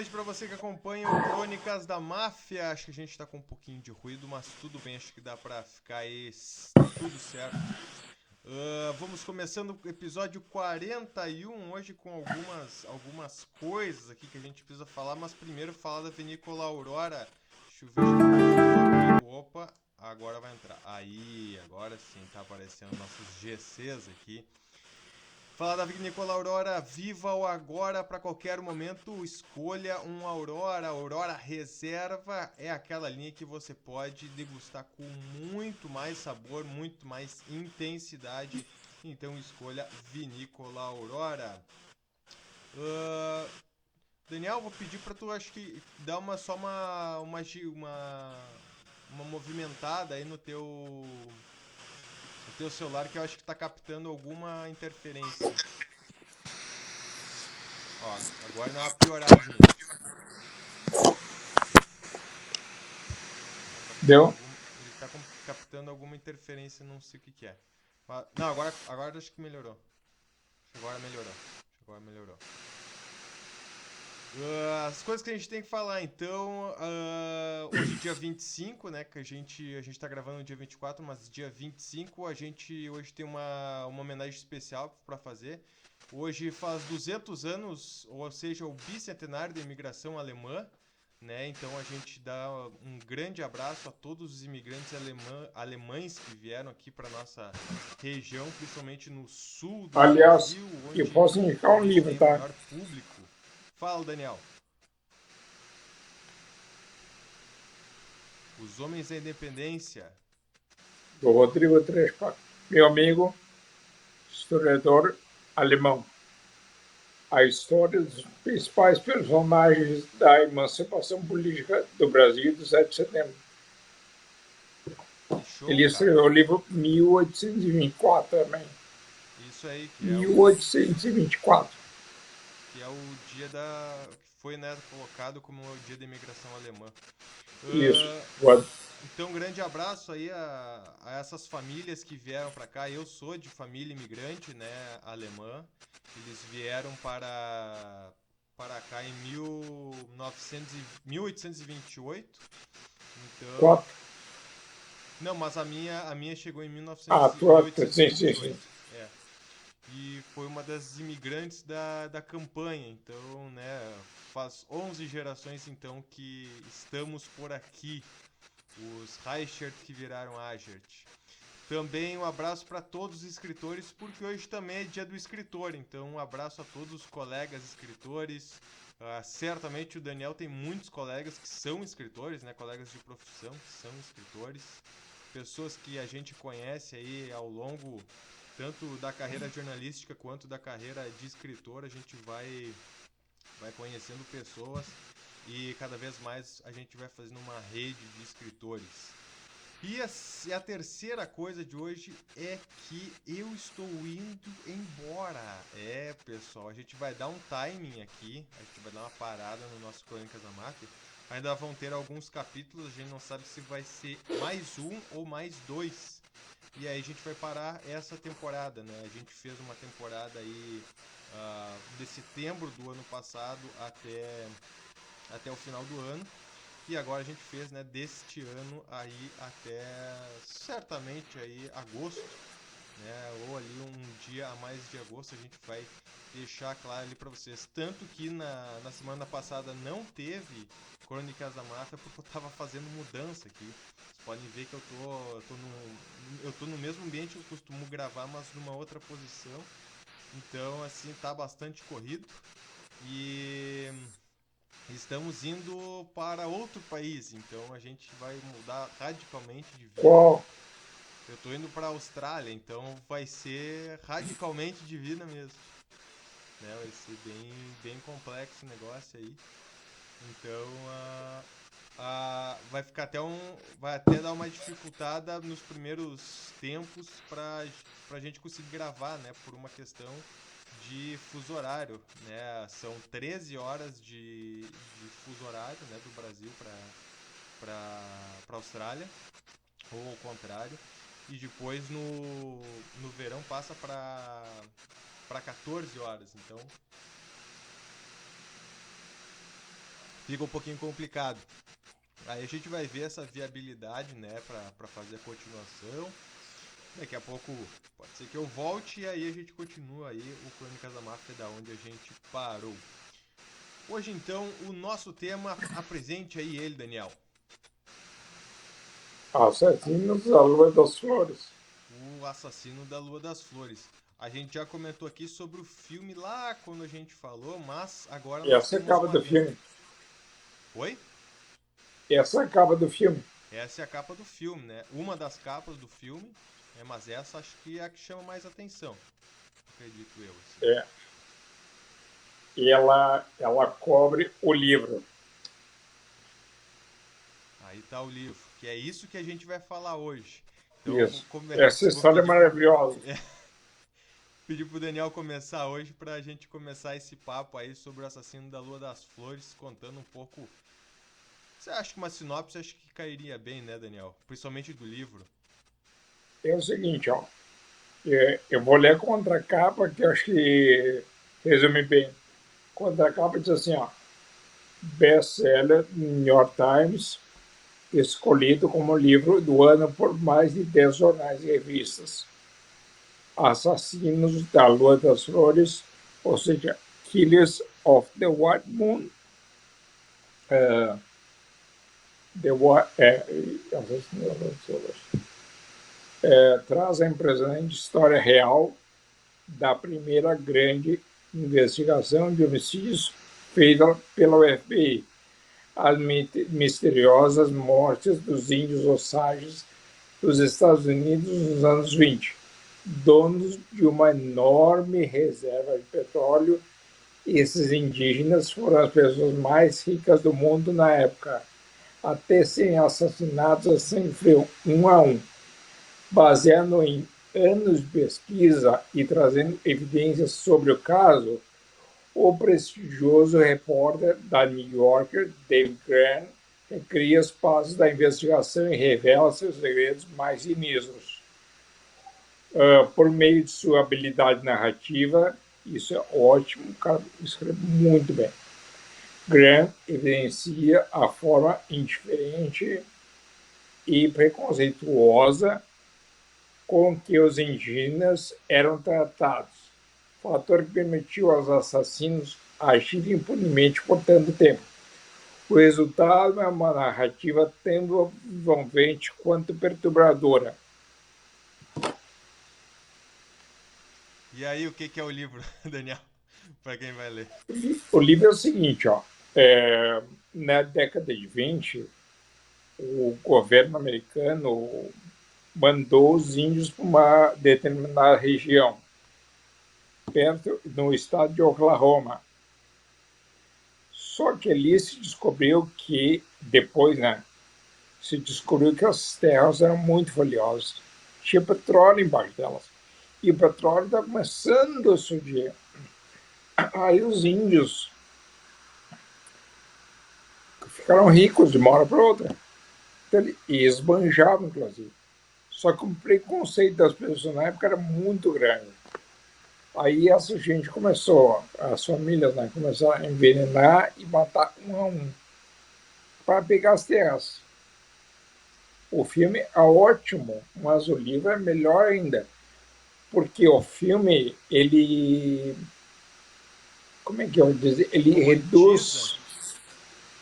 noite para você que acompanha o Crônicas da Máfia. Acho que a gente tá com um pouquinho de ruído, mas tudo bem, acho que dá pra ficar aí tudo certo. Vamos começando o episódio 41 hoje com algumas coisas aqui que a gente precisa falar, mas primeiro falar da Vinícola Aurora. Deixa eu ver aqui. Opa, agora vai entrar. Aí, agora sim, tá aparecendo nossos GCs aqui. Falar da Vinícola Aurora, viva o agora para qualquer momento, escolha um Aurora. Aurora Reserva é aquela linha que você pode degustar com muito mais sabor, muito mais intensidade. Então escolha Vinícola Aurora. Daniel, vou pedir para tu, acho que dar uma movimentada aí no teu celular, que eu acho que tá captando alguma interferência. Ó, agora dá uma pioradinha. Deu? Ele tá captando alguma interferência, não sei o que é. Não, agora acho que melhorou. Agora melhorou. As coisas que a gente tem que falar, então, hoje dia 25, né, que a gente tá gravando no dia 24, mas dia 25 a gente hoje tem uma homenagem especial para fazer. Hoje faz 200 anos, ou seja, o bicentenário da imigração alemã, né? Então a gente dá um grande abraço a todos os imigrantes alemães que vieram aqui para nossa região, principalmente no sul do Aliás, Brasil, eu onde posso indicar a um gente livro, tem o tá? maior público. Fala, Daniel. Os Homens da Independência. Do Rodrigo Trespa, meu amigo, historiador alemão. A história dos principais personagens da emancipação política do Brasil do 7 de setembro. Que show, Ele cara. escreveu o livro 1824 também. Isso aí, que é o 1824. que é o dia que foi, né, colocado como o dia da imigração alemã. Isso. Uh, Então, um grande abraço aí a essas famílias que vieram para cá. Eu sou de família imigrante, né, alemã. Eles vieram para cá em 1828. Então, Quatro. não, mas a minha chegou em Ah, 1900, tua, sim, sim, sim. 1828. É. E foi uma das imigrantes da campanha. Então, né, faz 11 gerações então que estamos por aqui. Os Reichert que viraram Agert. Também um abraço para todos os escritores, porque hoje também é dia do escritor. Então, um abraço a todos os colegas escritores. Certamente o Daniel tem muitos colegas que são escritores, né? Colegas de profissão que são escritores. Pessoas que a gente conhece aí ao longo tanto da carreira jornalística quanto da carreira de escritor. A gente vai conhecendo pessoas e cada vez mais a gente vai fazendo uma rede de escritores. E a terceira coisa de hoje é que eu estou indo embora. É, pessoal, a gente vai dar um timing aqui, a gente vai dar uma parada no nosso Crônicas da Máfia. Ainda vão ter alguns capítulos, a gente não sabe se vai ser mais um ou mais dois. E aí a gente vai parar essa temporada, né? A gente fez uma temporada aí de setembro do ano passado até o final do ano. E agora a gente fez, né, deste ano aí até certamente aí agosto, né, ou ali um dia a mais de agosto. A gente vai deixar claro ali para vocês. Tanto que na semana passada não teve Crônicas da Máfia porque eu tava fazendo mudança aqui. Vocês podem ver que eu tô no mesmo ambiente que eu costumo gravar, mas numa outra posição. Então, assim, tá bastante corrido. E estamos indo para outro país, então a gente vai mudar radicalmente de vida. Qual? Eu tô indo para a Austrália, então vai ser radicalmente de vida mesmo. Né? Vai ser bem complexo o negócio aí. Então vai até dar uma dificultada nos primeiros tempos pra gente conseguir gravar, né? Por uma questão de fuso horário, né? São 13 horas de fuso horário, né? Do Brasil para Austrália, ou ao contrário. E depois no verão passa para 14 horas. Então fica um pouquinho complicado. Aí a gente vai ver essa viabilidade, né, pra fazer a continuação. Daqui a pouco pode ser que eu volte e aí a gente continua aí o Crônicas da Máfia da onde a gente parou. Hoje então o nosso tema, apresente aí ele, Daniel. Assassinos da Lua das Flores. O Assassino da Lua das Flores. A gente já comentou aqui sobre o filme lá quando a gente falou, mas agora E nós essa é a temos capa uma do vez. filme. Oi? Essa é a capa do filme. Essa é a capa do filme, né? Uma das capas do filme, mas essa acho que é a que chama mais atenção. Acredito eu. Assim. É. E ela cobre o livro. Aí tá o livro, que é isso que a gente vai falar hoje. Então Isso. Essa história é maravilhosa. Pedir pro Daniel começar hoje pra gente começar esse papo aí sobre o Assassino da Lua das Flores, contando um pouco. Você acha que uma sinopse acho que cairia bem, né, Daniel? Principalmente do livro. É o seguinte, ó. Eu vou ler a contracapa, que eu acho que resume bem. Contracapa diz assim, ó. Best-seller New York Times, escolhido como livro do ano por mais de 10 jornais e revistas. Assassinos da Lua das Flores, ou seja, Killers of the White Moon, traz a impressionante história real da primeira grande investigação de homicídios feita pela FBI, as misteriosas mortes dos índios Osages dos Estados Unidos nos anos 20, donos de uma enorme reserva de petróleo. Esses indígenas foram as pessoas mais ricas do mundo na época, até serem assassinados a sangue frio, um a um. Baseado em anos de pesquisa e trazendo evidências sobre o caso, o prestigioso repórter da New Yorker, David Grant, recria os passos da investigação e revela seus segredos mais sinistros. Por meio de sua habilidade narrativa, isso é ótimo, o cara escreve muito bem. Grant evidencia a forma indiferente e preconceituosa com que os indígenas eram tratados, fator que permitiu aos assassinos agirem impunemente por tanto tempo. O resultado é uma narrativa tão envolvente quanto perturbadora. E aí, o que é o livro, Daniel? Para quem vai ler. O livro é o seguinte, ó. Na década de 20, o governo americano mandou os índios para uma determinada região, perto no estado de Oklahoma. Só que ali se descobriu que, depois, né, se descobriu que as terras eram muito valiosas. Tinha petróleo embaixo delas. E o petróleo está começando a surgir. Aí os índios ficaram ricos de uma hora para outra. Então, e esbanjavam, inclusive. Só que o preconceito das pessoas na época era muito grande. Aí essa gente começou, as famílias, né, começaram a envenenar e matar um a um para pegar as terras. O filme é ótimo, mas o livro é melhor ainda, porque o filme, ele, como é que eu vou dizer, ele reduz,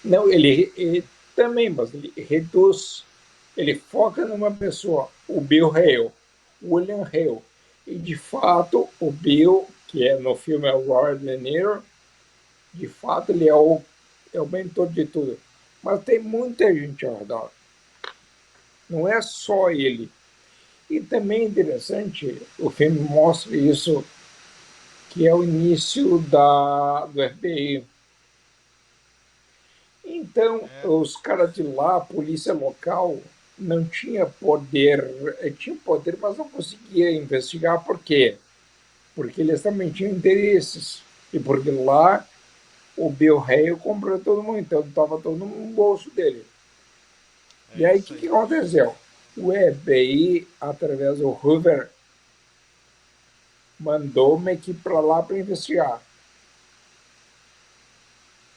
não, ele também, mas ele reduz, ele foca numa pessoa, o Bill Hale, William Hale, e de fato o Bill, que é no filme é o Robert De Niro, de fato ele é o mentor de tudo, mas tem muita gente ao redor. Não é só ele. E também é interessante, o filme mostra isso, que é o início do FBI. Então, os caras de lá, a polícia local, não tinha poder, tinha poder, mas não conseguia investigar. Por quê? Porque eles também tinham interesses. E porque lá o Bill Hale comprou todo mundo, então estava todo mundo no bolso dele. E aí, o que aconteceu? O FBI, através do Hoover, mandou uma equipe para lá para investigar.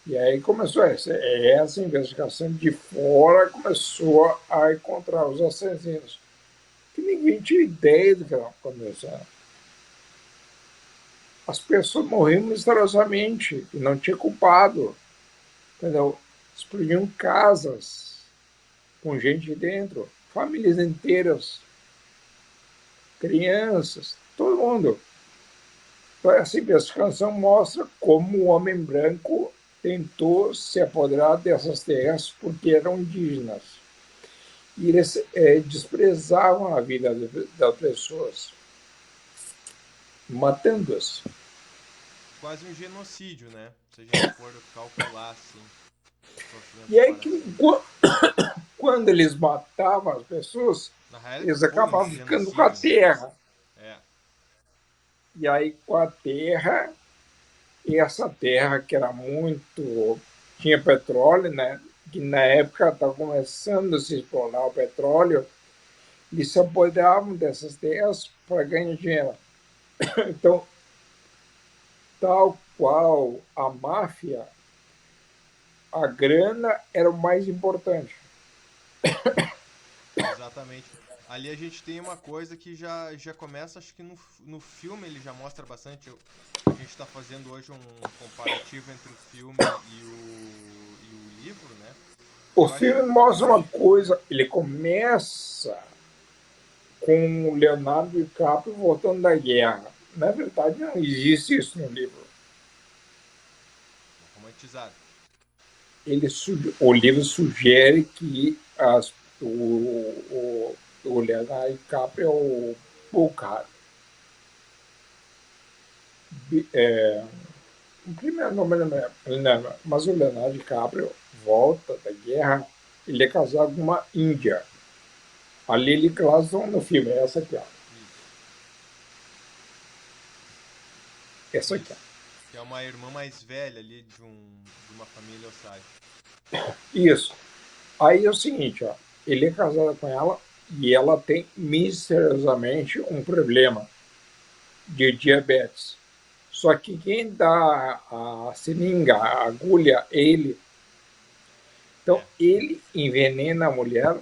E aí começou essa investigação de fora, começou a encontrar os assassinos. Que ninguém tinha ideia do que estava acontecendo. As pessoas morriam misteriosamente e não tinha culpado. Entendeu? Explodiam casas com gente dentro, famílias inteiras, crianças, todo mundo. Essa investigação mostra como o homem branco tentou se apoderar dessas terras porque eram indígenas. E eles desprezavam a vida das pessoas, matando-as. Quase um genocídio, né? Se a gente for calcular assim, sofrendo E aí, comparação. quando eles matavam as pessoas, Na real, eles foi um acabavam ficando com a genocídio, né? terra. É. E aí, com a terra, e essa terra que era muito. Tinha petróleo, né? Que na época estava começando a se explorar o petróleo, eles se apoderavam dessas terras para ganhar dinheiro. Então, tal qual a máfia, a grana era o mais importante. Exatamente. Ali a gente tem uma coisa que já começa, acho que no filme ele já mostra bastante. A gente está fazendo hoje um comparativo entre o filme e o livro, né? O Eu acho. filme mostra uma coisa, ele começa com o Leonardo DiCaprio voltando da guerra. Na verdade, não existe isso no livro. Romantizado. O livro sugere que o Leonardo DiCaprio é o Bocard. O primeiro nome não lembro, mas o Leonardo DiCaprio volta da guerra, ele é casado com uma índia. A Lily Gladstone no filme, é essa aqui, ó. Isso. Essa aqui, Isso. Que é uma irmã mais velha ali de uma família Osage. ó. Isso. Aí é o seguinte, ó, ele é casado com ela e ela tem misteriosamente um problema de diabetes. Só que quem dá a seringa, a agulha, é ele. Então É. ele envenena a mulher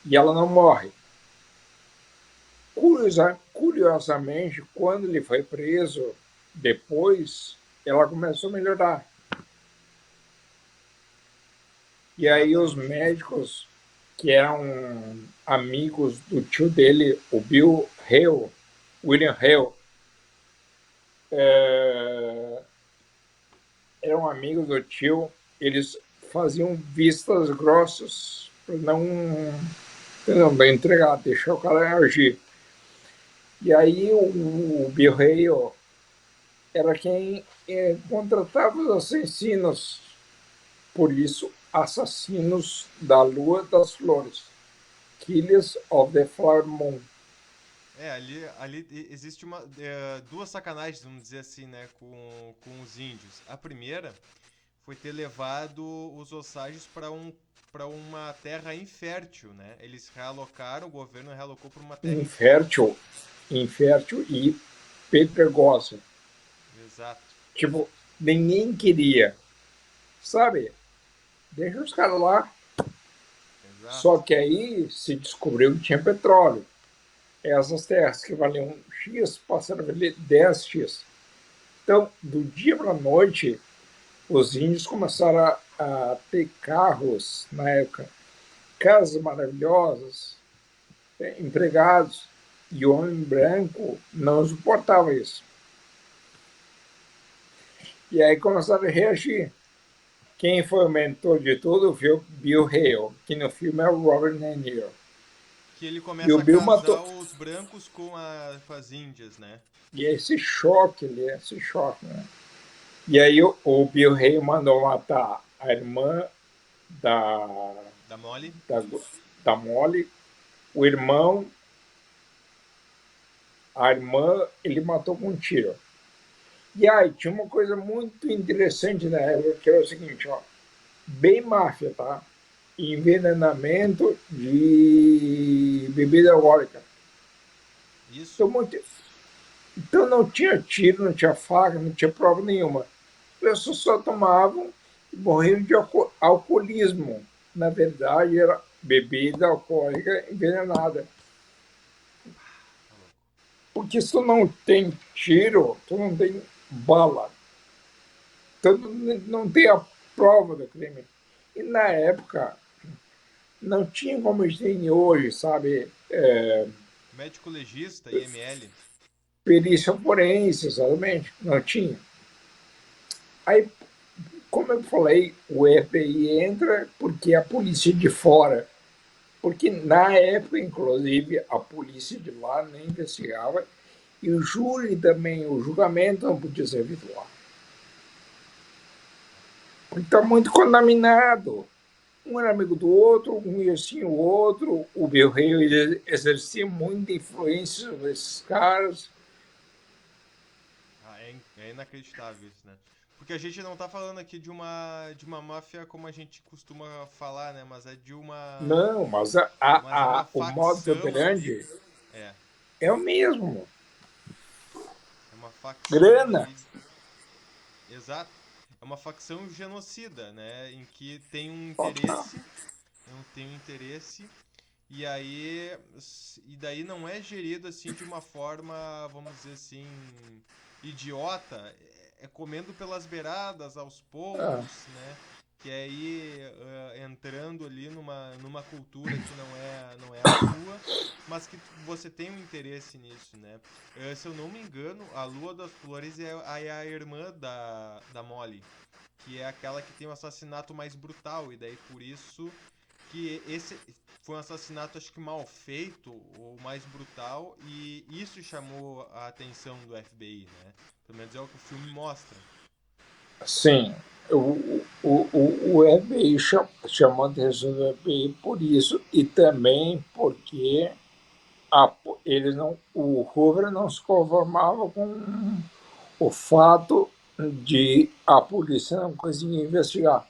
e ela não morre. Curiosamente, quando ele foi preso, depois ela começou a melhorar. E aí os Exatamente. médicos, que eram amigos do tio dele, o Bill Hale, William Hale, é, eram amigos do tio, eles faziam vistas grossas para não entregar, deixar o cara agir. E aí o Bill Hale era quem contratava os assassinos, por isso, assassinos da Lua das Flores, Killers of the Flower Moon. É, ali existe duas sacanagens, vamos dizer assim, né, com os índios. A primeira foi ter levado os Osages para uma terra infértil, né? Eles realocaram, o governo realocou para uma terra infértil. Infértil, infértil e pedregosa. Exato, Tipo, ninguém queria, sabe? Deixa os caras lá. Só exato. que aí se descobriu que tinha petróleo. Essas terras que valiam X passaram a valer 10x. Então, do dia para a noite, os índios começaram a ter carros na época, casas maravilhosas, empregados, e o homem branco não suportava isso. E aí começaram a reagir. Quem foi o mentor de tudo foi o Bill Hale, que no filme é o Robert De Niro. Que ele E o começa a Bill casar matou. os brancos com as índias, né? E esse choque, né? E aí o Bill Hale mandou matar a irmã da, Da Molly. da, da Molly, o irmão, a irmã, ele matou com um tiro. E aí tinha uma coisa muito interessante na época, que era o seguinte, ó, bem máfia, tá? Envenenamento de bebida alcoólica. Isso. Então, então não tinha tiro, não tinha faca, não tinha prova nenhuma. pessoas só tomavam e morriam de alcoolismo. Na verdade, era bebida alcoólica envenenada. Tá louco. Porque se tu não tem tiro, tu não tem bala. Tu não tem a prova do crime. E na época, não tinha como a gente tem hoje, sabe? Médico legista, IML. Perícia forense, exatamente. Não tinha. Aí, como eu falei, o FBI entra porque a polícia de fora. Porque na época, inclusive, a polícia de lá nem investigava e o júri também, o julgamento não podia ser feito lá. Porque está muito contaminado. Um era amigo do outro, um conhecia o outro, o Bill Rei exercia muita influência sobre esses caras. Ah, é inacreditável isso, né? Porque a gente não tá falando aqui de uma máfia como a gente costuma falar, né? Mas é Não, mas mas é uma o modus facção ali. operandi É, é o mesmo. é uma facção Grana. ali. Exato. É uma facção genocida, né? Em que tem um interesse, não tem um interesse e aí e daí não é gerido assim de uma forma, vamos dizer assim, idiota, é comendo pelas beiradas aos Ah, poucos, né? Que é ir entrando ali numa cultura que não é a tua, mas que você tem um interesse nisso, né? Se eu não me engano, a Lua das Flores é a irmã da Molly, que é aquela que tem o assassinato mais brutal, e daí por isso que esse foi um assassinato acho que mal feito, ou mais brutal, e isso chamou a atenção do FBI, né? Pelo menos é o que o filme mostra. sim, o FBI chamou a atenção do FBI por isso e também porque eles não, o Hoover não se conformava com o fato de a polícia não conseguir investigar.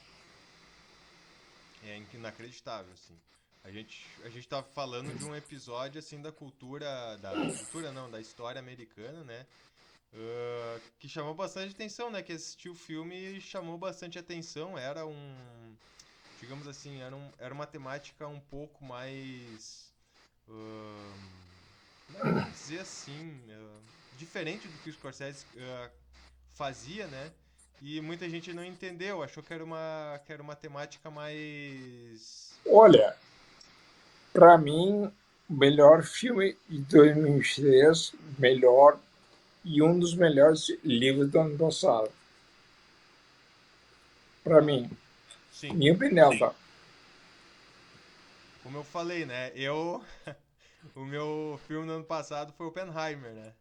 É inacreditável, assim. A gente tá falando de um episódio, assim, da cultura não, da história americana, né? Que chamou bastante atenção, né? Que assistiu o filme e chamou bastante atenção. Digamos assim, era uma temática um pouco mais, como é que eu vou dizer assim, diferente do que o Scorsese fazia, né? E muita gente não entendeu, achou que era uma temática mais. Olha, para mim, o melhor filme de 2023, melhor e um dos melhores livros do ano passado. Para mim, Sim, minha opinião, tá? como eu falei, né? O meu filme no ano passado foi Oppenheimer, né?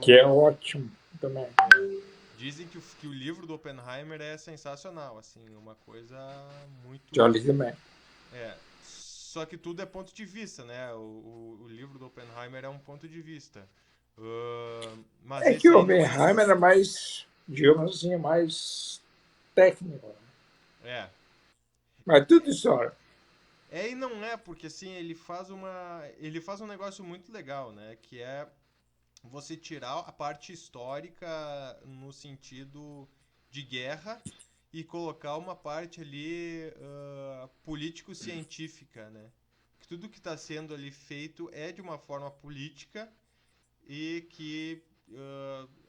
Que é Então, ótimo também. dizem que o livro do Oppenheimer é sensacional, assim, uma coisa Já muito. li também. Só que tudo é ponto de vista, né? O livro do Oppenheimer é um ponto de vista. Mas É que esse o aí não é. Oppenheimer é mais, digamos assim, mais técnico. É. Mas tudo história. E não é, porque assim, ele faz um negócio muito legal, né? Que é você tirar a parte histórica no sentido de guerra e colocar uma parte ali político-científica, né? Que tudo que está sendo ali feito é de uma forma política e que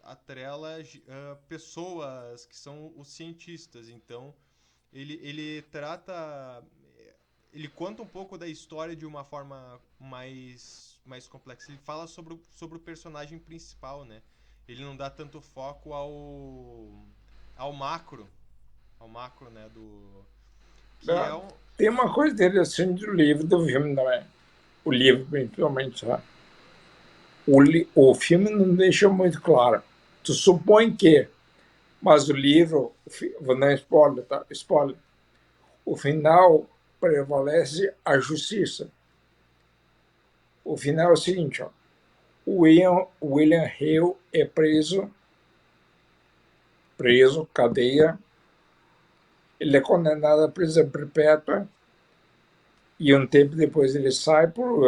atrela pessoas que são os cientistas. Então, ele trata. Ele conta um pouco da história de uma forma mais complexa. Ele fala sobre o personagem principal, né? Ele não dá tanto foco ao macro. Ao macro, né? Que é Tá? um. Tem uma coisa interessante do livro do filme também. O livro, principalmente, tá? O filme não deixa muito claro. Tu supõe que, mas o livro, vou dar spoiler, tá? Spoiler. O final prevalece a justiça. O final é o seguinte, ó. William Hale é preso, cadeia. Ele é condenado à prisão perpétua e um tempo depois ele sai por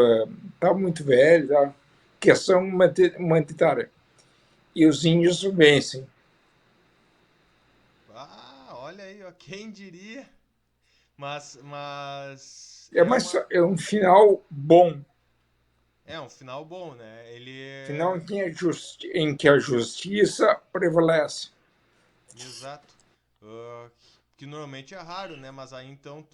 tá muito velho, tá? Questão humanitária. E os índios vencem. ó, quem diria? Mas É um final bom. é um final bom, né? Ele Final é em que a justiça prevalece. exato. Ah, que normalmente é raro, né? Mas aí então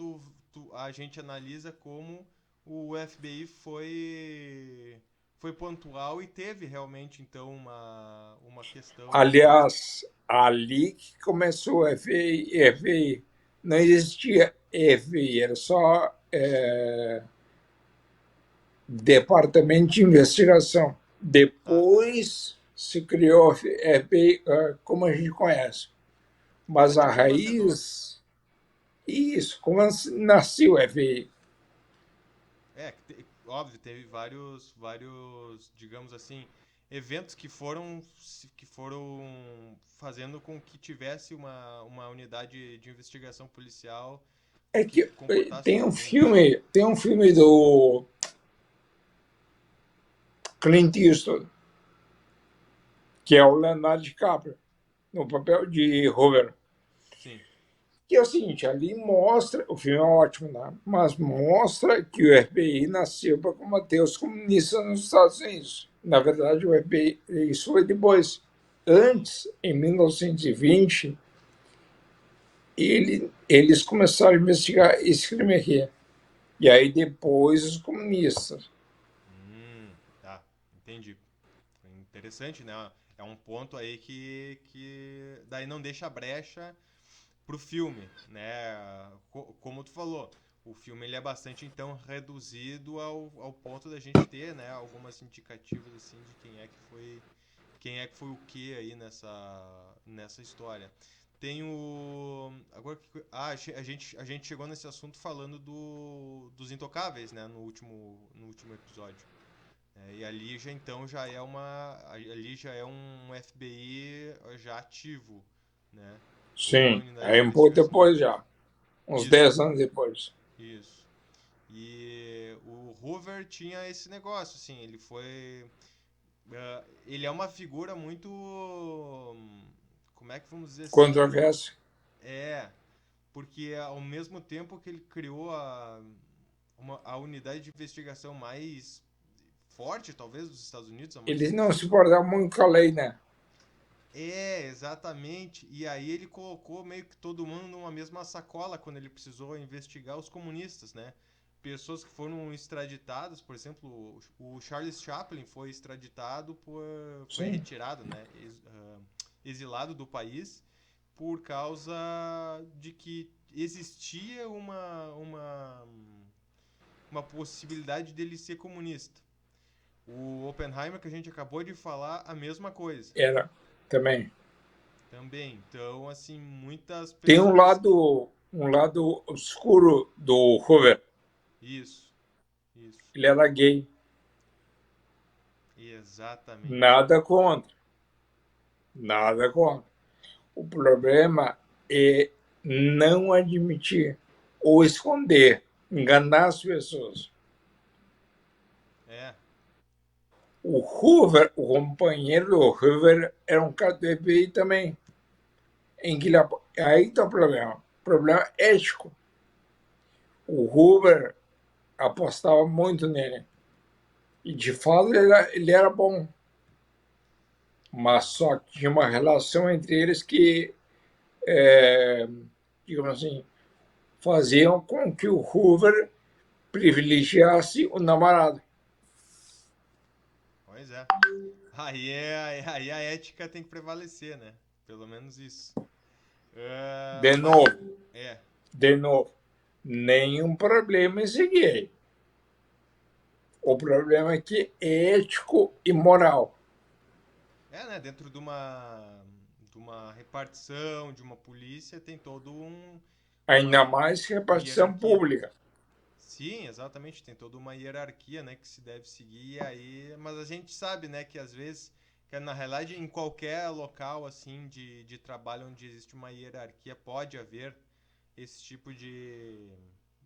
a gente analisa como o FBI foi pontual e teve realmente então uma questão Aliás, ali que começou o FBI. Não existia FBI, era só Departamento de Investigação. ah, Depois se criou o FBI como a gente conhece. era Mas a tipo um nascedor. raiz, isso, como nasceu o FBI. Óbvio, teve vários, digamos assim, eventos que foram fazendo com que tivesse uma unidade de investigação policial É que que comportasse todo mundo. tem um filme do Clint Eastwood, que é o Leonardo DiCaprio, no papel de Hoover. Sim. Que é o seguinte, ali mostra, o filme é ótimo, né? Mas mostra que o FBI nasceu para combater os comunistas nos Estados Unidos. Na verdade, o FBI, isso foi depois. Antes, em 1920, eles começaram a investigar esse crime aqui. E aí depois os comunistas. Tá, entendi. Interessante, né? É um ponto aí que daí não deixa brecha pro filme, né? Como tu falou, o filme ele é bastante então reduzido ao ponto da gente ter, né, algumas indicativas assim de quem é que foi o que aí nessa história. Tem o agora a gente chegou nesse assunto falando dos Intocáveis, né, no último episódio. E ali já então ali já é um FBI já ativo, né? Uma Sim, unidade de aí um pouco investigação. depois já. Uns Isso, 10 anos depois. isso. E o Hoover tinha esse negócio, assim, ele é uma figura muito, como é que vamos dizer assim, Controvérsia. é, porque ao mesmo tempo que ele criou a unidade de investigação mais forte, talvez, dos Estados Unidos, a mais Eles não se possível. importavam muito com a lei, né? Exatamente. E aí ele colocou meio que todo mundo numa mesma sacola quando ele precisou investigar os comunistas, né? Pessoas que foram extraditadas, por exemplo, o Charles Chaplin foi extraditado foi Sim. retirado, né? Exilado do país por causa de que existia uma possibilidade dele ser comunista. O Oppenheimer, que a gente acabou de falar, a mesma coisa. Era também. Também. Então, assim, muitas Tem pessoas. um lado obscuro do Hoover. Isso, isso. Ele era gay. Exatamente. Nada contra. Nada contra. O problema é não admitir ou esconder, enganar as pessoas. É. O Hoover, o companheiro do Hoover, era um cara do FBI também. Em que ele, aí está o problema. Problema ético. O Hoover apostava muito nele. E de fato ele era bom. Mas só que tinha uma relação entre eles que, digamos assim, faziam com que o Hoover privilegiasse o namorado. Pois é. Aí a ética tem que prevalecer, né? Pelo menos isso. De Mas. novo, É. de novo, nenhum problema em seguir. O problema é que é ético e moral. Né? Dentro de uma repartição, de uma polícia, tem todo Ainda uma mais repartição hierarquia. pública. Sim, exatamente. Tem toda uma hierarquia, né, que se deve seguir aí, mas a gente sabe, né, que às vezes, que na realidade em qualquer local assim de trabalho onde existe uma hierarquia pode haver esse tipo de,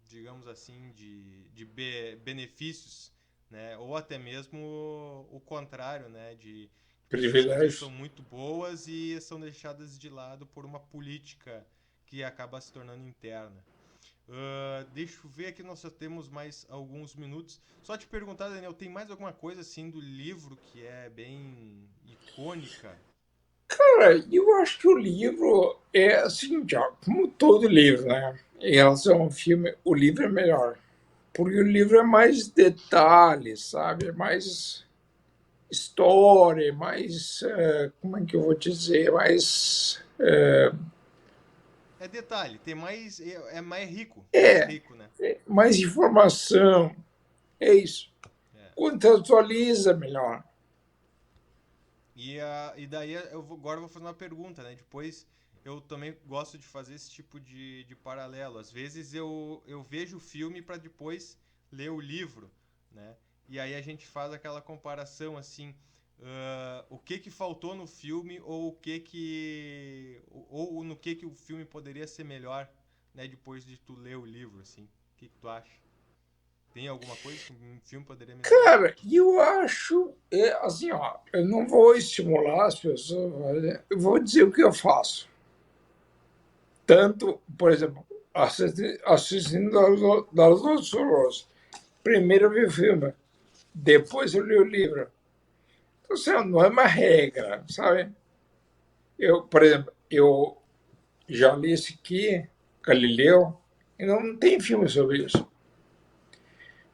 digamos assim, de benefícios, né, ou até mesmo o contrário, né, de pessoas que às vezes são Privilégio. muito boas e são deixadas de lado por uma política que acaba se tornando interna. Deixa eu ver aqui, nós só temos mais alguns minutos. Só te perguntar, Daniel, tem mais alguma coisa assim do livro que é bem icônica? Cara, eu acho que o livro é assim, já, como todo livro, né? Em relação ao filme, o livro é melhor. Porque o livro é mais detalhes, sabe? É mais história, mais. Como é que eu vou dizer? Mais. É detalhe, tem mais. É mais rico. Mais É, rico, né? mais informação. É isso. É. Quanto atualiza, melhor. E daí agora eu vou fazer uma pergunta, né? Depois eu também gosto de fazer esse tipo de paralelo. Às vezes eu vejo o filme para depois ler o livro, né? E aí a gente faz aquela comparação assim, o que que faltou no filme ou o que que ou no que o filme poderia ser melhor, né? Depois de tu ler o livro, assim. O que que tu acha? Tem alguma coisa que um filme poderia melhorar? Cara, eu acho. Assim, ó, eu não vou estimular as pessoas, eu vou dizer o que eu faço. Tanto, por exemplo, assistindo das duas formas. Primeiro eu vi o filme, depois eu li o livro. Então, assim, não é uma regra, sabe? Eu, por exemplo, eu já li esse aqui, Galileu, e não tem filme sobre isso.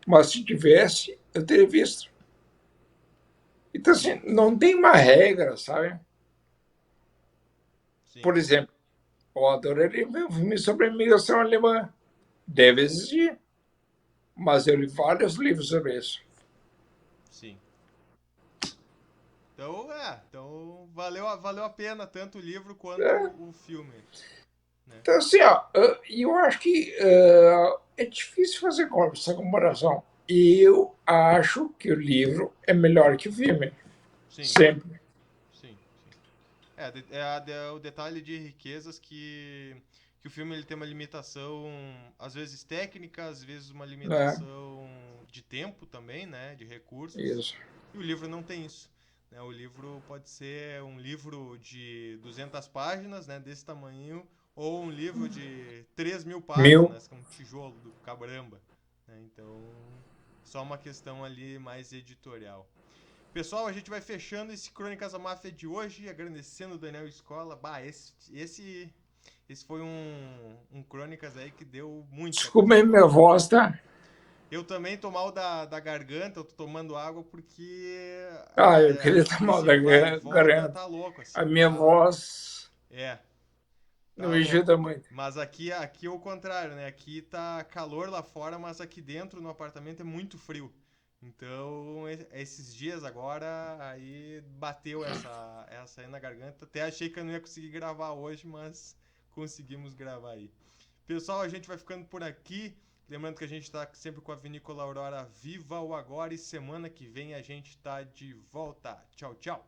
Mas se tivesse, eu teria visto. Então, Sim, assim, não tem uma regra, sabe? sim, Por exemplo, eu adoraria ver um filme sobre a imigração alemã. Deve existir, mas eu li vários livros sobre isso. sim. Então valeu a pena tanto o livro quanto É, o filme, né? então, assim, ó, eu acho que é difícil fazer essa comparação. E eu acho que o livro é melhor que o filme. Sim, Sempre. sim, sim. O detalhe de riquezas que o filme ele tem uma limitação, às vezes técnica, às vezes uma Né? limitação de tempo também, né? De recursos. Isso. E o livro não tem isso. Né? O livro pode ser um livro de 200 páginas, né? Desse tamanho, ou um livro de 3.000 Mil. páginas, com um tijolo do cabramba. Né? Então, só uma questão ali mais editorial. Pessoal, a gente vai fechando esse Crônicas da Máfia de hoje, agradecendo o Daniel Escola. Bah, esse foi um Crônicas aí que deu muita Desculpa coisa aí pra minha falar. voz, tá? Eu também tô mal da garganta, eu tô tomando água porque Ah, eu queria tomar esse da vai e volta garganta. tá louco, A assim, minha tá. voz É, não tá me louco. ajuda muito. Mas aqui é o contrário, né? Aqui tá calor lá fora, mas aqui dentro no apartamento é muito frio. Então, esses dias agora, aí bateu essa aí na garganta. Até achei que eu não ia conseguir gravar hoje, mas conseguimos gravar aí. Pessoal, a gente vai ficando por aqui. Lembrando que a gente está sempre com a Vinícola Aurora Viva o Agora e semana que vem a gente tá de volta. Tchau, tchau.